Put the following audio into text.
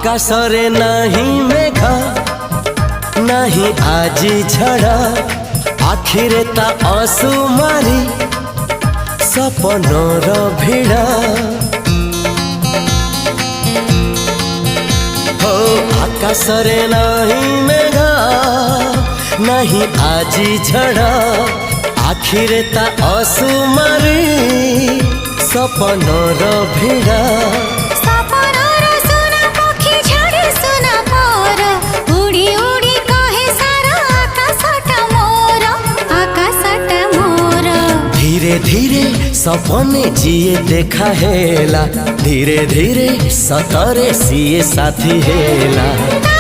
आकाशरे नहीं मेघ नहीं आजी झड़ा आखिरे ता असुमारी सपनर भिड़ा हो आकाशरे नहीं मेघ नहीं आजी झड़ा आखिरे ता असुमारी सपनर भिड़ा धीरे धीरे सपने जिए देखा हेला धीरे धीरे सतरे सिए साथी हेला।